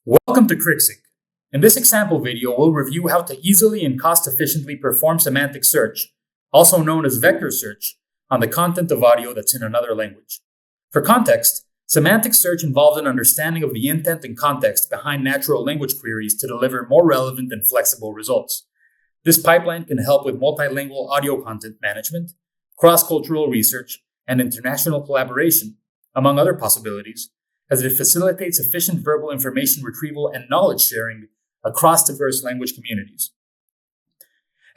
Welcome to Krixik. In this example video, we'll review how to easily and cost-efficiently perform semantic search, also known as vector search, on the content of audio that's in another language. For context, semantic search involves an understanding of the intent and context behind natural language queries to deliver more relevant and flexible results. This pipeline can help with multilingual audio content management, cross-cultural research, and international collaboration, among other possibilities, as it facilitates efficient verbal information retrieval and knowledge sharing across diverse language communities.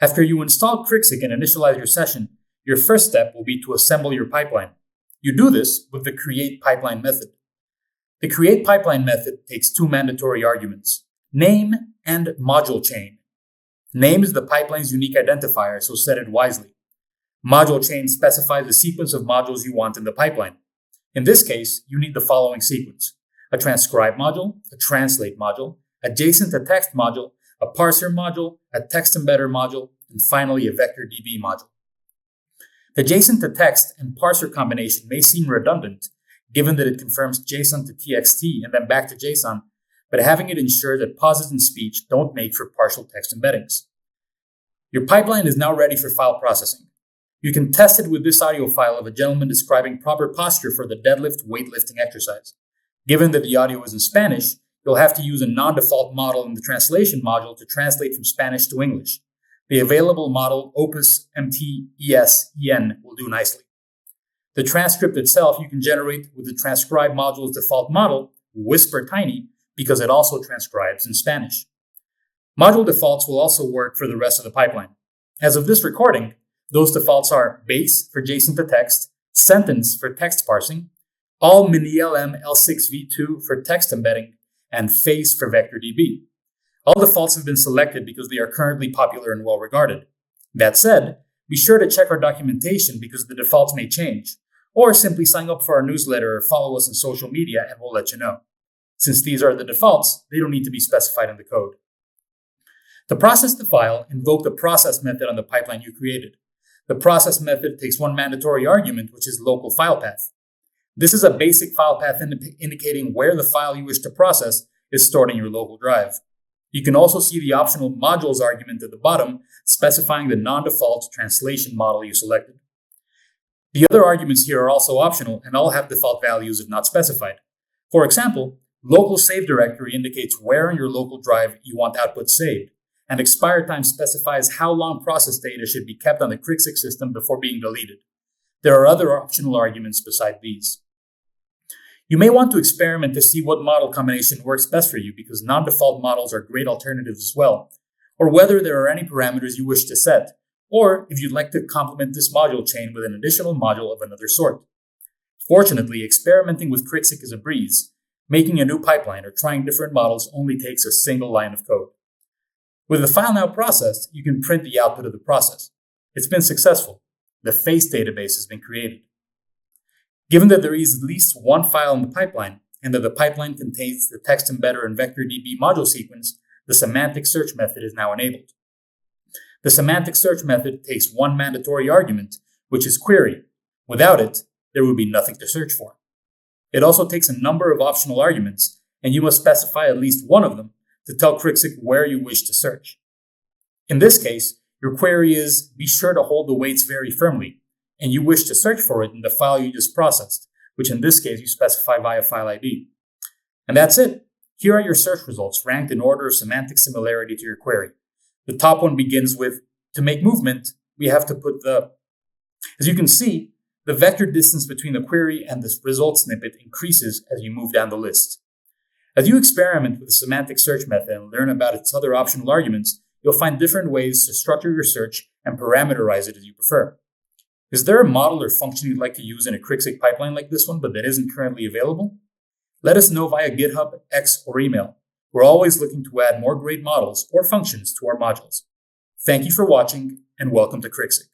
After you install Krixik and initialize your session, your first step will be to assemble your pipeline. You do this with the create pipeline method. The create pipeline method takes two mandatory arguments, name and module chain. Name is the pipeline's unique identifier, so set it wisely. Module chain specifies the sequence of modules you want in the pipeline. In this case, you need the following sequence: a transcribe module, a translate module, adjacent to text module, a parser module, a text embedder module, and finally a vector DB module. The adjacent to text and parser combination may seem redundant, given that it confirms JSON to TXT and then back to JSON, but having it ensure that pauses in speech don't make for partial text embeddings. Your pipeline is now ready for file processing. You can test it with this audio file of a gentleman describing proper posture for the deadlift weightlifting exercise. Given that the audio is in Spanish, you'll have to use a non-default model in the translation module to translate from Spanish to English. The available model, Opus MTES-EN, will do nicely. The transcript itself you can generate with the transcribe module's default model, Whisper Tiny, because it also transcribes in Spanish. Module defaults will also work for the rest of the pipeline. As of this recording, those defaults are base for JSON to text, sentence for text parsing, all mini-LM L6v2 for text embedding, and face for vector DB. All defaults have been selected because they are currently popular and well regarded. That said, be sure to check our documentation because the defaults may change, or simply sign up for our newsletter or follow us on social media and we'll let you know. Since these are the defaults, they don't need to be specified in the code. To process the file, invoke the process method on the pipeline you created. The process method takes one mandatory argument, which is local file path. This is a basic file path indicating where the file you wish to process is stored in your local drive. You can also see the optional modules argument at the bottom, specifying the non-default translation model you selected. The other arguments here are also optional and all have default values if not specified. For example, local save directory indicates where in your local drive you want output saved, and expire time specifies how long process data should be kept on the Krixik system before being deleted. There are other optional arguments beside these. You may want to experiment to see what model combination works best for you because non-default models are great alternatives as well, or whether there are any parameters you wish to set, or if you'd like to complement this module chain with an additional module of another sort. Fortunately, experimenting with Krixik is a breeze. Making a new pipeline or trying different models only takes a single line of code. With the file now processed, you can print the output of the process. It's been successful. The face database has been created. Given that there is at least one file in the pipeline, and that the pipeline contains the text embedder and vector DB module sequence, the semantic search method is now enabled. The semantic search method takes one mandatory argument, which is query. Without it, there would be nothing to search for. It also takes a number of optional arguments, and you must specify at least one of them to tell Krixik where you wish to search. In this case, your query is, be sure to hold the weights very firmly, and you wish to search for it in the file you just processed, which in this case you specify via file ID. And that's it. Here are your search results ranked in order of semantic similarity to your query. The top one begins with, to make movement, we have to put as you can see, the vector distance between the query and the result snippet increases as you move down the list. As you experiment with the semantic search method and learn about its other optional arguments, you'll find different ways to structure your search and parameterize it as you prefer. Is there a model or function you'd like to use in a Krixik pipeline like this one, but that isn't currently available? Let us know via GitHub, X, or email. We're always looking to add more great models or functions to our modules. Thank you for watching, and welcome to Krixik.